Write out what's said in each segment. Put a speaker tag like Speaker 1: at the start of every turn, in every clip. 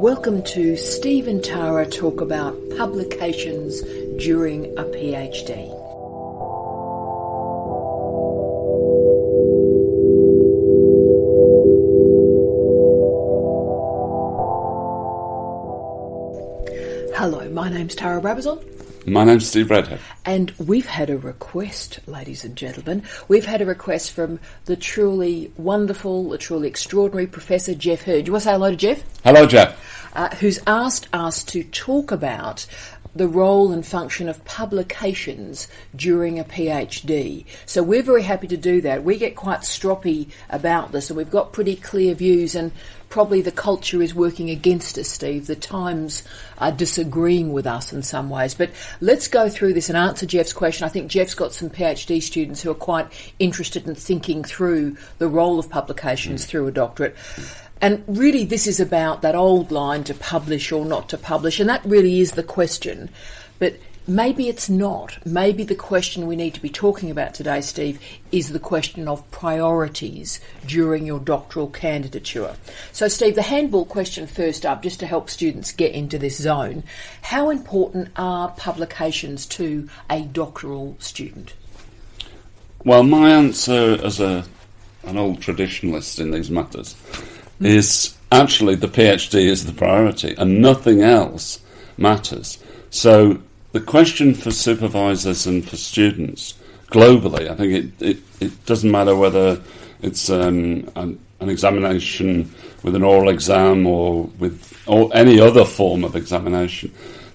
Speaker 1: Welcome to Steve and Tara talk about publications during a PhD. Hello, my name's Tara Brabazon.
Speaker 2: My name's Steve Redhead.
Speaker 1: And we've had a request, ladies and gentlemen. We've had a request from the truly wonderful, the truly extraordinary Professor Jeff Hurd. Do you want to say hello to Jeff?
Speaker 2: Hello, Jeff.
Speaker 1: Who's asked us to talk about the role and function of publications during a PhD. So we're very happy to do that. We get quite stroppy about this, and we've got pretty clear views, and probably the culture is working against us, Steve. The Times are disagreeing with us in some ways. But let's go through this and answer Jeff's question. I think Jeff's got some PhD students who are quite interested in thinking through the role of publications through a doctorate. And really this is about that old line, to publish or not to publish, and that really is the question. But maybe it's not. Maybe the question we need to be talking about today, Steve, is the question of priorities during your doctoral candidature. So, Steve, the handball question first up, just to help students get into this zone. How important are publications to a doctoral student?
Speaker 2: Well, my answer as an old traditionalist in these matters is actually the PhD is the priority and nothing else matters. So the question for supervisors and for students globally, I think it doesn't matter whether it's an examination with an oral exam or any other form of examination.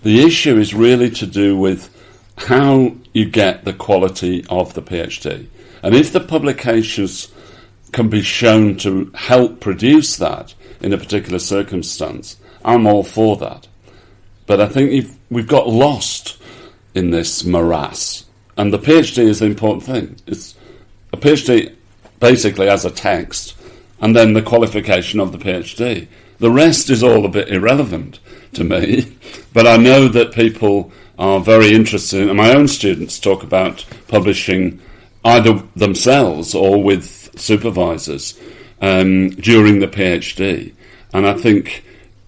Speaker 2: The issue is really to do with how you get the quality of the PhD. And if the publications can be shown to help produce that in a particular circumstance, I'm all for that. But I think we've got lost in this morass, and the PhD is the important thing. It's a PhD basically as a text, and then the qualification of the PhD. The rest is all a bit irrelevant to me, but I know that people are very interested, and my own students talk about publishing either themselves or with supervisors during the PhD. And I think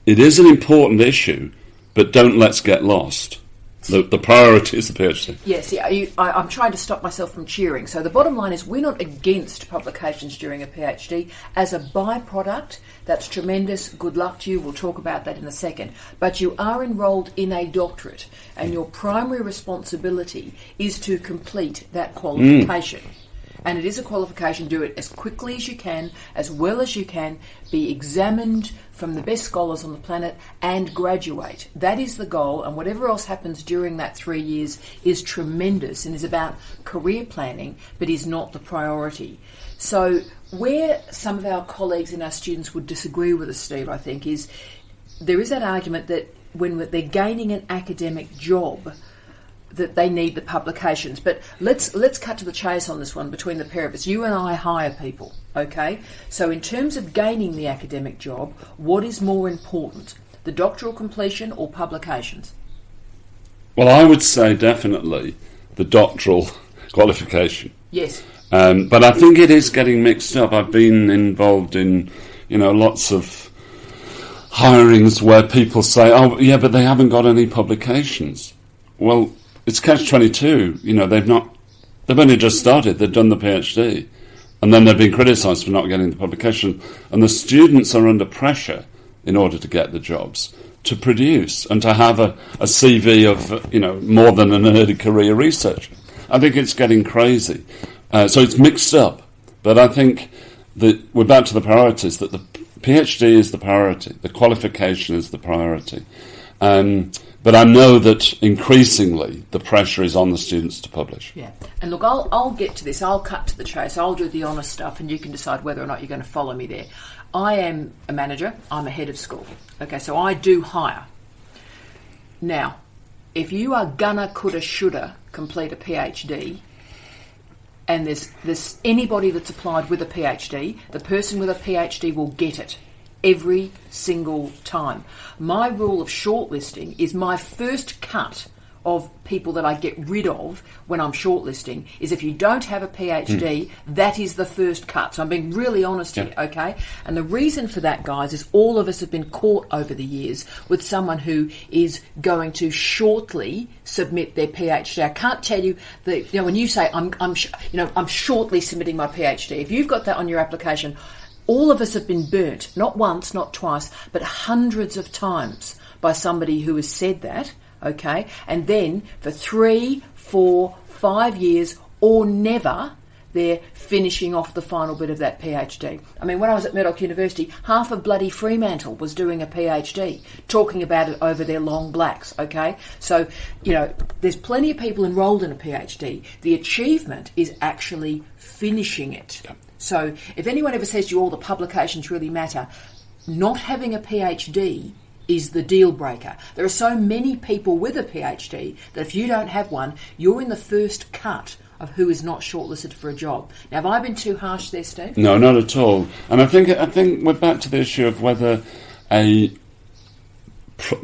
Speaker 2: it is an important issue, but let's get lost. The priority is the PhD.
Speaker 1: Yes, I'm trying to stop myself from cheering. So the bottom line is we're not against publications during a PhD. As a byproduct, that's tremendous. Good luck to you. We'll talk about that in a second. But you are enrolled in a doctorate, and your primary responsibility is to complete that qualification. And it is a qualification. Do it as quickly as you can, as well as you can, be examined from the best scholars on the planet, and graduate. That is the goal, and whatever else happens during that 3 years is tremendous and is about career planning, but is not the priority. So where some of our colleagues and our students would disagree with us, Steve, I think, is there is that argument that when they're gaining an academic job, that they need the publications. But let's cut to the chase on this one between the pair of us. You and I hire people, okay? So in terms of gaining the academic job, what is more important, the doctoral completion or publications?
Speaker 2: Well, I would say definitely the doctoral qualification.
Speaker 1: Yes.
Speaker 2: But I think it is getting mixed up. I've been involved in, lots of hirings where people say, oh, yeah, but they haven't got any publications. Well, it's catch-22. They've only just started. They've done the PhD, and then they've been criticised for not getting the publication. And the students are under pressure in order to get the jobs, to produce and to have a CV of more than an early career researcher. I think it's getting crazy. So it's mixed up. But I think that we're back to the priorities. That the PhD is the priority. The qualification is the priority. But I know that increasingly the pressure is on the students to publish.
Speaker 1: Yeah, and look, I'll get to this. I'll cut to the chase. I'll do the honest stuff, and you can decide whether or not you're going to follow me there. I am a manager. I'm a head of school. Okay, so I do hire. Now, if you are gonna, coulda, shoulda complete a PhD, and there's anybody that's applied with a PhD, the person with a PhD will get it every single time. My rule of shortlisting is my first cut of people that I get rid of when I'm shortlisting is if you don't have a PhD, that is the first cut. So I'm being really honest here, okay? And the reason for that, guys, is all of us have been caught over the years with someone who is going to shortly submit their PhD. I can't tell you that, when you say I'm shortly submitting my PhD, if you've got that on your application, all of us have been burnt, not once, not twice, but hundreds of times by somebody who has said that. Okay, and then for 3, 4, 5 years or never, they're finishing off the final bit of that PhD. I mean, when I was at Murdoch University, half of bloody Fremantle was doing a PhD, talking about it over their long blacks, okay? So, there's plenty of people enrolled in a PhD. The achievement is actually finishing it. So if anyone ever says to you all the publications really matter, not having a PhD is the deal breaker. There are so many people with a PhD that if you don't have one, you're in the first cut of who is not shortlisted for a job. Now, have I been too harsh there, Steve?
Speaker 2: No, not at all. And I think we're back to the issue of whether a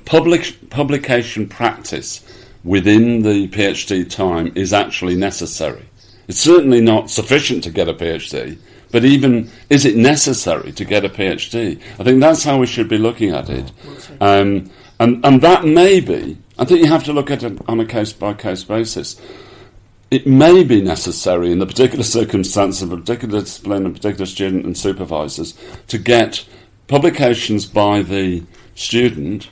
Speaker 2: publication practice within the PhD time is actually necessary. It's certainly not sufficient to get a PhD, but even, is it necessary to get a PhD? I think that's how we should be looking at it. And that may be, I think you have to look at it on a case-by-case basis. It may be necessary in the particular circumstance of a particular discipline, a particular student and supervisors, to get publications by the student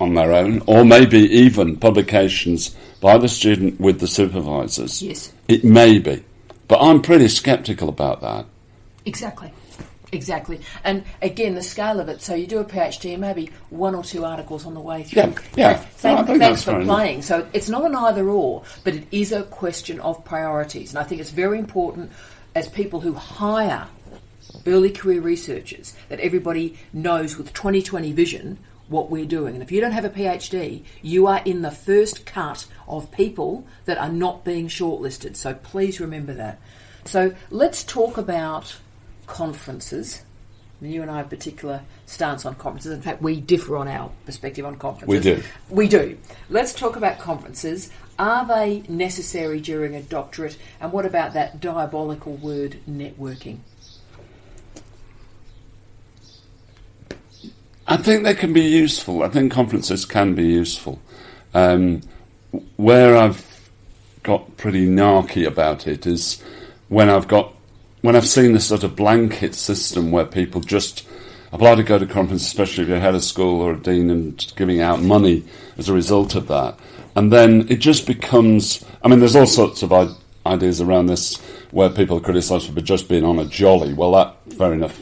Speaker 2: on their own, or maybe even publications by the student with the supervisors.
Speaker 1: Yes.
Speaker 2: It may be. But I'm pretty sceptical about that.
Speaker 1: Exactly. And again, the scale of it, so you do a PhD and maybe 1 or 2 articles on the way through.
Speaker 2: Yeah.
Speaker 1: Thanks for playing. So it's not an either or, but it is a question of priorities. And I think it's very important as people who hire early career researchers that everybody knows with 2020 vision what we're doing. And if you don't have a PhD, you are in the first cut of people that are not being shortlisted. So please remember that. So let's talk about conferences. You and I have a particular stance on conferences. In fact, we differ on our perspective on conferences. We do. Let's talk about conferences. Are they necessary during a doctorate? And what about that diabolical word, networking?
Speaker 2: I think they can be useful. I think conferences can be useful. Where I've got pretty narky about it is when I've seen this sort of blanket system where people just apply to go to conferences, especially if you're head of school or a dean, and giving out money as a result of that. And then it just becomes, there's all sorts of ideas around this where people are criticised for just being on a jolly. Well, that, fair enough,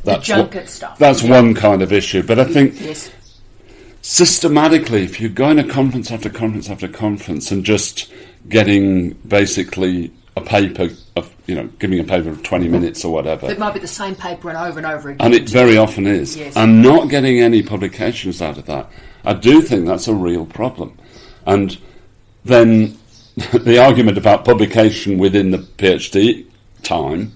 Speaker 2: that's
Speaker 1: junket stuff.
Speaker 2: That's one kind of issue. But I think systematically, if you're going to conference after conference after conference and just getting basically a paper of, giving a paper of 20 minutes or whatever.
Speaker 1: It might be the same paper and over again.
Speaker 2: And it very often is.
Speaker 1: Yes.
Speaker 2: And not getting any publications out of that, I do think that's a real problem. And then the argument about publication within the PhD time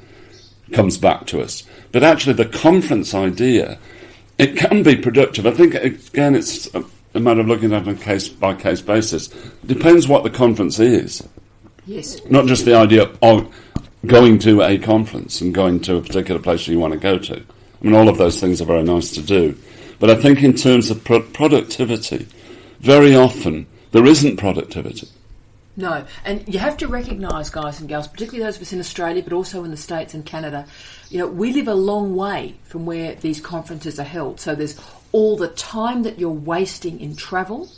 Speaker 2: comes back to us. But actually the conference idea, it can be productive. I think, again, it's a matter of looking at it on a case-by-case basis. It depends what the conference is.
Speaker 1: Yes.
Speaker 2: Not just the idea of going to a conference and going to a particular place you want to go to. All of those things are very nice to do. But I think in terms of productivity, very often there isn't productivity.
Speaker 1: No, and you have to recognise, guys and girls, particularly those of us in Australia, but also in the States and Canada, we live a long way from where these conferences are held. So there's all the time that you're wasting in travel,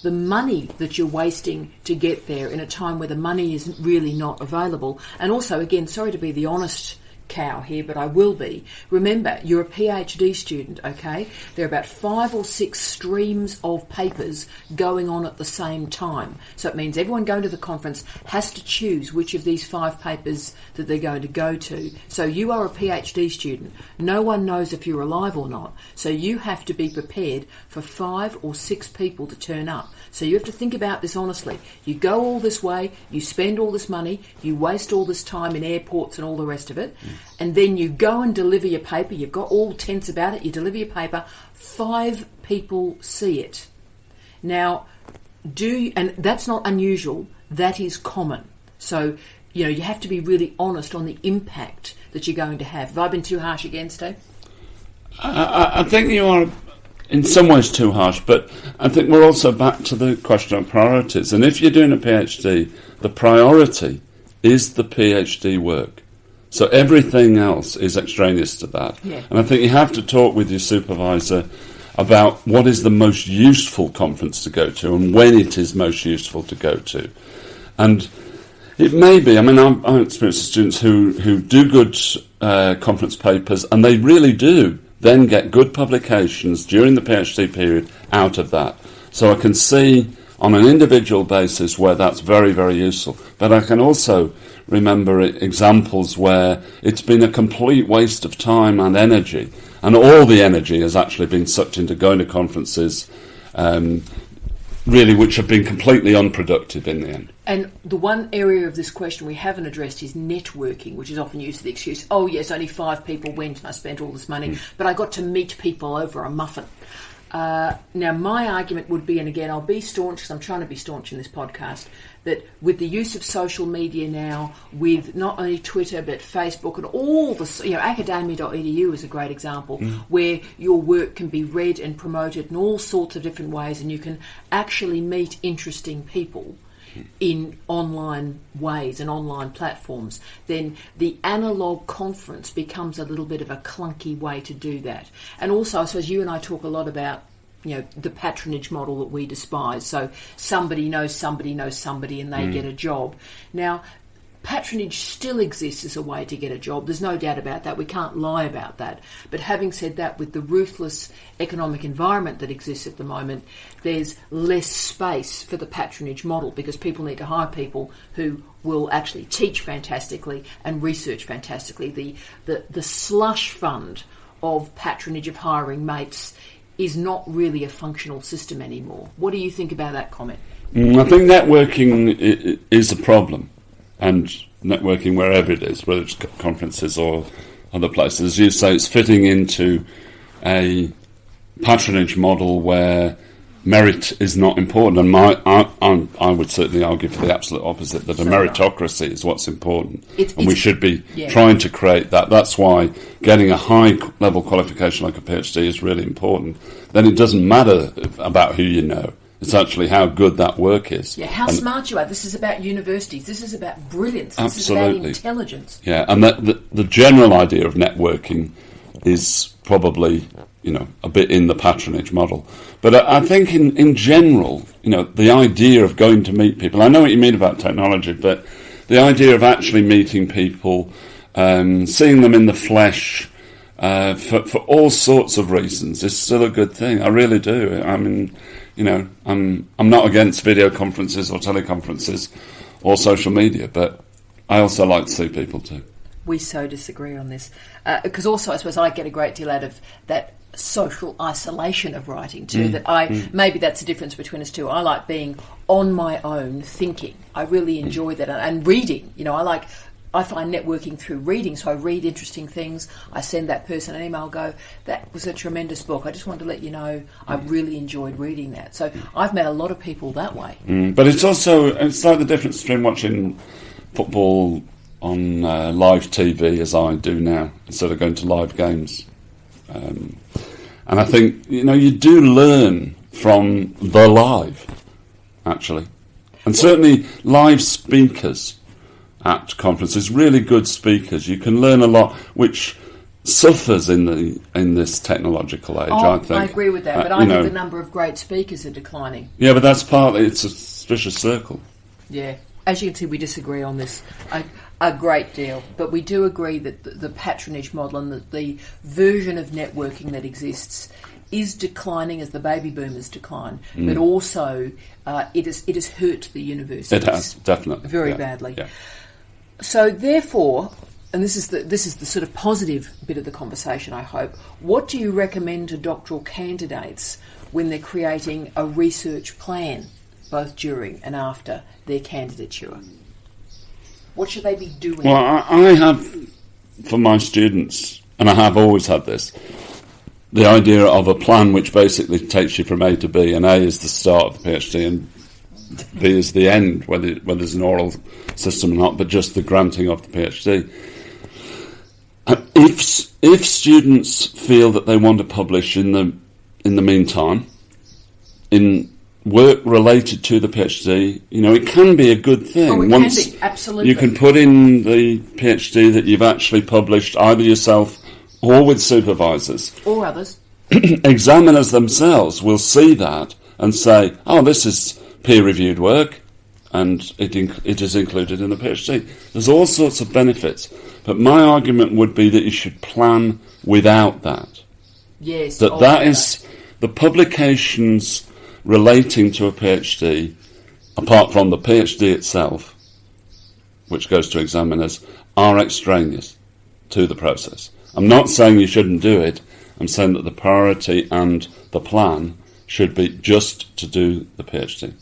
Speaker 1: the money that you're wasting to get there in a time where the money is really not available. And also, again, sorry to be the honest cow here, but I will be. Remember, you're a PhD student, okay? There are about 5 or 6 streams of papers going on at the same time. So it means everyone going to the conference has to choose which of these 5 papers that they're going to go to. So you are a PhD student. No one knows if you're alive or not. So you have to be prepared for 5 or 6 people to turn up. So you have to think about this honestly. You go all this way, you spend all this money, you waste all this time in airports and all the rest of it, and then you go and deliver your paper. You've got all tense about it. You deliver your paper. 5 people see it. Now, and that's not unusual, that is common. So, you have to be really honest on the impact that you're going to have. Have I been too harsh again, Steve?
Speaker 2: I think you are in some ways too harsh, but I think we're also back to the question of priorities. And if you're doing a PhD, the priority is the PhD work. So everything else is extraneous to that.
Speaker 1: Yeah.
Speaker 2: And I think you have to talk with your supervisor about what is the most useful conference to go to and when it is most useful to go to. And it may be, I've experienced students who do good conference papers, and they really do then get good publications during the PhD period out of that. So I can see on an individual basis where that's very, very useful. But I can also remember examples where it's been a complete waste of time and energy, and all the energy has actually been sucked into going to conferences, really, which have been completely unproductive in the end.
Speaker 1: And the one area of this question we haven't addressed is networking, which is often used as the excuse, oh yes, only 5 people went and I spent all this money, but I got to meet people over a muffin. Now, my argument would be, and again, I'll be staunch because I'm trying to be staunch in this podcast, that with the use of social media now, with not only Twitter but Facebook and all the, academia.edu is a great example, where your work can be read and promoted in all sorts of different ways, and you can actually meet interesting people in online ways and online platforms, then the analogue conference becomes a little bit of a clunky way to do that. And also, I suppose you and I talk a lot about the patronage model that we despise. So somebody knows somebody knows somebody and they get a job. Now, patronage still exists as a way to get a job. There's no doubt about that. We can't lie about that. But having said that, with the ruthless economic environment that exists at the moment, there's less space for the patronage model because people need to hire people who will actually teach fantastically and research fantastically. The slush fund of patronage of hiring mates is not really a functional system anymore. What do you think about that comment?
Speaker 2: I think networking is a problem. And networking wherever it is, whether it's conferences or other places. As you say, it's fitting into a patronage model where merit is not important. And I would certainly argue for the absolute opposite, that a meritocracy is what's important. And we should be trying to create that. That's why getting a high-level qualification like a PhD is really important. Then it doesn't matter about who you know. It's actually how good that work is.
Speaker 1: Yeah, how smart you are. This is about universities. This is about brilliance. This
Speaker 2: absolutely.
Speaker 1: is about intelligence.
Speaker 2: Yeah, and the general idea of networking is probably, a bit in the patronage model. But I think in general, the idea of going to meet people, I know what you mean about technology, but the idea of actually meeting people, seeing them in the flesh, for all sorts of reasons is still a good thing. I really do. I'm not against video conferences or teleconferences or social media, but I also like to see people too.
Speaker 1: We so disagree on this. Because also, I suppose I get a great deal out of that social isolation of writing too, maybe that's the difference between us two. I like being on my own thinking. I really enjoy that. And reading, I find networking through reading, so I read interesting things. I send that person an email, go, that was a tremendous book. I just wanted to let you know I really enjoyed reading that. So I've met a lot of people that way.
Speaker 2: But it's like the difference between watching football on live TV, as I do now, instead of going to live games. And I think, you do learn from the live, actually. And certainly live speakers at conferences, really good speakers. You can learn a lot, which suffers in this technological age, I think.
Speaker 1: I agree with that, but I think the number of great speakers are declining.
Speaker 2: Yeah, but that's partly, it's a vicious circle.
Speaker 1: Yeah. As you can see, we disagree on this a great deal, but we do agree that the patronage model and the version of networking that exists is declining as the baby boomers decline, but also it has hurt the universities.
Speaker 2: It has, definitely.
Speaker 1: Very badly.
Speaker 2: Yeah.
Speaker 1: So therefore, and this is the sort of positive bit of the conversation, I hope, what do you recommend to doctoral candidates when they're creating a research plan, both during and after their candidature? What should they be doing?
Speaker 2: Well, I have, for my students, and I have always had this, the idea of a plan which basically takes you from A to B, and A is the start of the PhD, and B is the end, whether there's an oral system or not, but just the granting of the PhD. If students feel that they want to publish in the meantime, in work related to the PhD, it can be a good thing.
Speaker 1: Oh, it can be, absolutely.
Speaker 2: You can put in the PhD that you've actually published either yourself or with supervisors.
Speaker 1: Or others.
Speaker 2: Examiners themselves will see that and say, oh, this is peer-reviewed work, and it is included in the PhD. There's all sorts of benefits. But my argument would be that you should plan without that.
Speaker 1: Yes.
Speaker 2: That is the publications relating to a PhD, apart from the PhD itself, which goes to examiners, are extraneous to the process. I'm not saying you shouldn't do it. I'm saying that the priority and the plan should be just to do the PhD.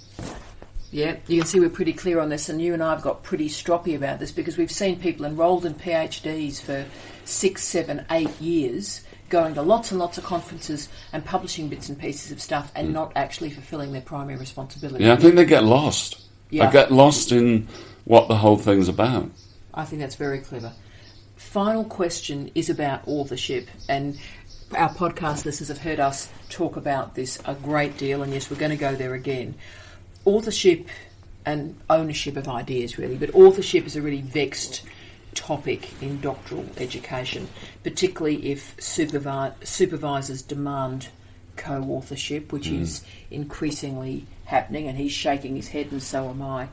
Speaker 1: Yeah, you can see we're pretty clear on this, and you and I have got pretty stroppy about this because we've seen people enrolled in PhDs for 6, 7, 8 years, going to lots and lots of conferences and publishing bits and pieces of stuff and not actually fulfilling their primary responsibility.
Speaker 2: Yeah, I think they get lost.
Speaker 1: Yeah.
Speaker 2: They get lost in what the whole thing's about.
Speaker 1: I think that's very clever. Final question is about authorship, and our podcast listeners have heard us talk about this a great deal, and yes, we're going to go there again. Authorship and ownership of ideas, really, but authorship is a really vexed topic in doctoral education, particularly if supervisors demand co-authorship, which is increasingly happening, and he's shaking his head and so am I.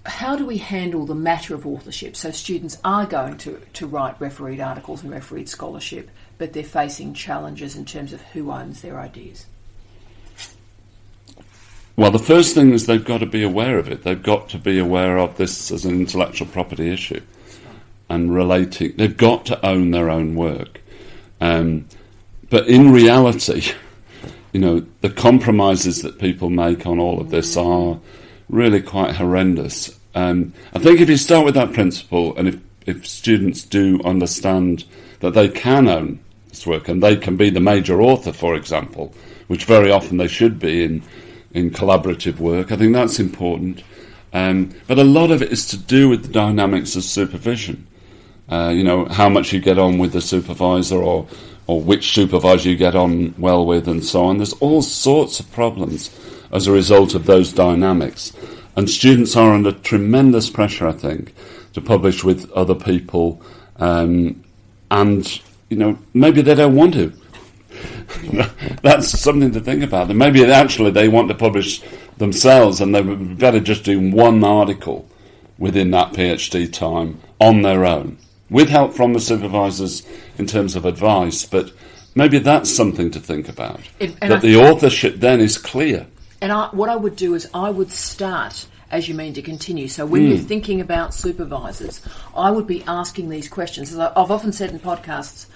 Speaker 1: How do we handle the matter of authorship? So students are going to write refereed articles and refereed scholarship, but they're facing challenges in terms of who owns their ideas.
Speaker 2: Well, the first thing is they've got to be aware of it. They've got to be aware of this as an intellectual property issue and relating. They've got to own their own work. But in reality, the compromises that people make on all of this are really quite horrendous. I think if you start with that principle, and if students do understand that they can own this work and they can be the major author, for example, which very often they should be in collaborative work, I think that's important. But a lot of it is to do with the dynamics of supervision. How much you get on with the supervisor or which supervisor you get on well with and so on. There's all sorts of problems as a result of those dynamics. And students are under tremendous pressure, I think, to publish with other people. And, maybe they don't want to. That's something to think about. And maybe actually they want to publish themselves and they would better just do one article within that PhD time on their own, with help from the supervisors in terms of advice. But maybe that's something to think about, that the authorship then is clear.
Speaker 1: And what I would do is I would start as you mean to continue. So when you're thinking about supervisors, I would be asking these questions. As I've often said in podcasts,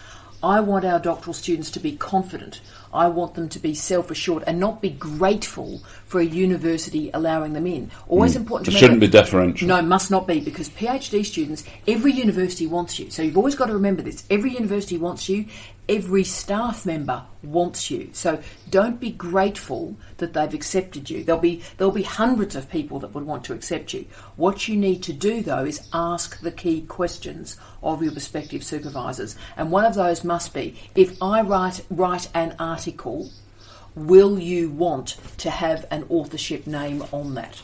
Speaker 1: I want our doctoral students to be confident. I want them to be self-assured and not be grateful for a university allowing them in. Always important to remember.
Speaker 2: It shouldn't be deferential.
Speaker 1: No, must not be, because PhD students, every university wants you. So you've always got to remember this. Every university wants you. Every staff member wants you. So don't be grateful that they've accepted you. There'll be hundreds of people that would want to accept you. What you need to do, though, is ask the key questions of your prospective supervisors. And one of those must be, if I write an article, will you want to have an authorship name on that?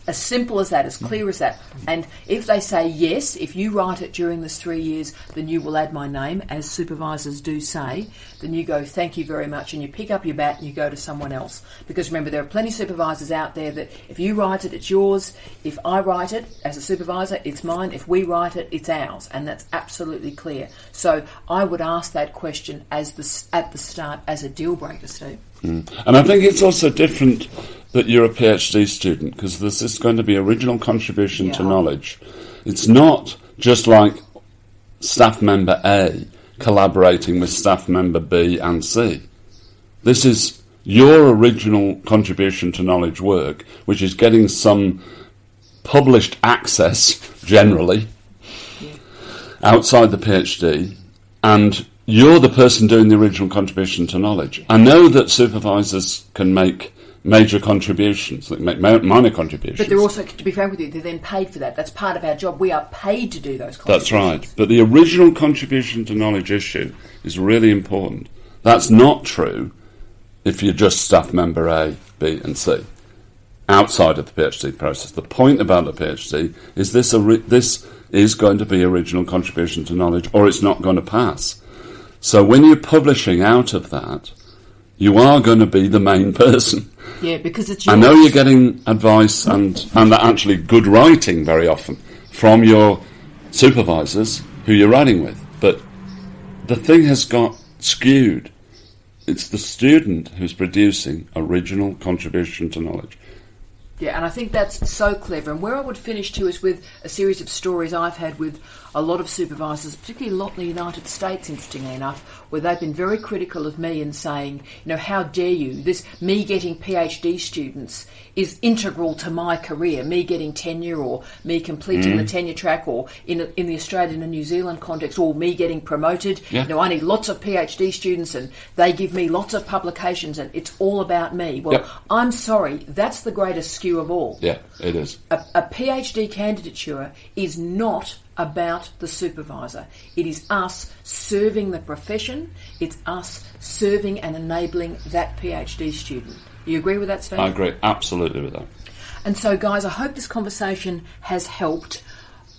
Speaker 1: As simple as that, as clear as that. And if they say yes, if you write it during this 3 years, then you will add my name, as supervisors do say, then you go, thank you very much, and you pick up your bat and you go to someone else. Because remember, there are plenty of supervisors out there that if you write it, it's yours. If I write it as a supervisor, it's mine. If we write it, it's ours. And that's absolutely clear. So I would ask that question at the start as a deal breaker, Steve.
Speaker 2: And I think it's also different that you're a PhD student, because this is going to be original contribution to knowledge. It's not just like staff member A collaborating with staff member B and C. This is your original contribution to knowledge work, which is getting some published access, generally, outside the PhD, and you're the person doing the original contribution to knowledge. I know that supervisors can make major contributions, that make minor contributions.
Speaker 1: But they're also, to be frank with you, they're then paid for that. That's part of our job. We are paid to do those contributions.
Speaker 2: That's right. But the original contribution to knowledge issue is really important. That's not true if you're just staff member A, B and C, outside of the PhD process. The point about the PhD is this is going to be original contribution to knowledge, or it's not going to pass. So when you're publishing out of that, you are going to be the main person.
Speaker 1: Yeah, because it's yours.
Speaker 2: I know you're getting advice and actually good writing very often from your supervisors who you're writing with, but the thing has got skewed. It's the student who's producing original contribution to knowledge.
Speaker 1: Yeah, and I think that's so clever. And where I would finish too is with a series of stories I've had with a lot of supervisors, particularly a lot in the United States, interestingly enough, where they've been very critical of me and saying, how dare you? Me getting PhD students is integral to my career. Me getting tenure, or me completing the tenure track, or in the Australian and New Zealand context, or me getting promoted.
Speaker 2: Yeah.
Speaker 1: I need lots of PhD students and they give me lots of publications and it's all about me. Well, I'm sorry, that's the greatest skew of all.
Speaker 2: Yeah, it is.
Speaker 1: A PhD candidature is not about the supervisor. It is us serving the profession. It's us serving and enabling that PhD student. You agree with that, Steve?
Speaker 2: I agree absolutely with that.
Speaker 1: And so, guys, I hope this conversation has helped.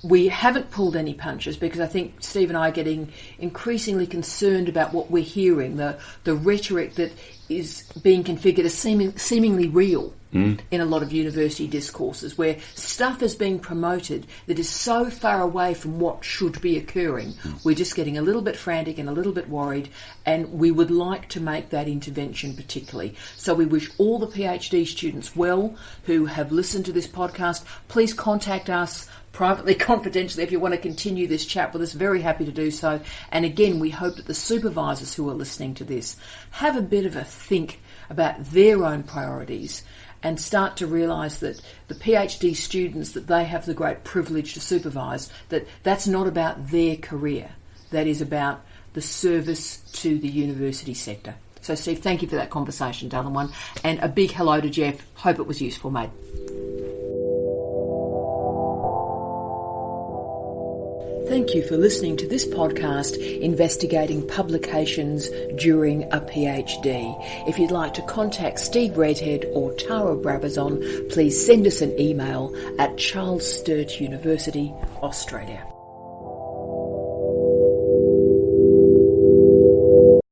Speaker 1: We haven't pulled any punches because I think Steve and I are getting increasingly concerned about what we're hearing, the rhetoric that is being configured as seemingly real in a lot of university discourses, where stuff is being promoted that is so far away from what should be occurring. We're just getting a little bit frantic and a little bit worried, and we would like to make that intervention particularly. So we wish all the PhD students well who have listened to this podcast. Please contact us privately, confidentially, if you want to continue this chat with us. Very happy to do so. And again, we hope that the supervisors who are listening to this have a bit of a think about their own priorities and start to realise that the PhD students that they have the great privilege to supervise, that's not about their career. That is about the service to the university sector. So, Steve, thank you for that conversation, darling one. And a big hello to Jeff. Hope it was useful, mate. Thank you for listening to this podcast investigating publications during a PhD. If you'd like to contact Steve Redhead or Tara Brabazon, please send us an email at Charles Sturt University, Australia.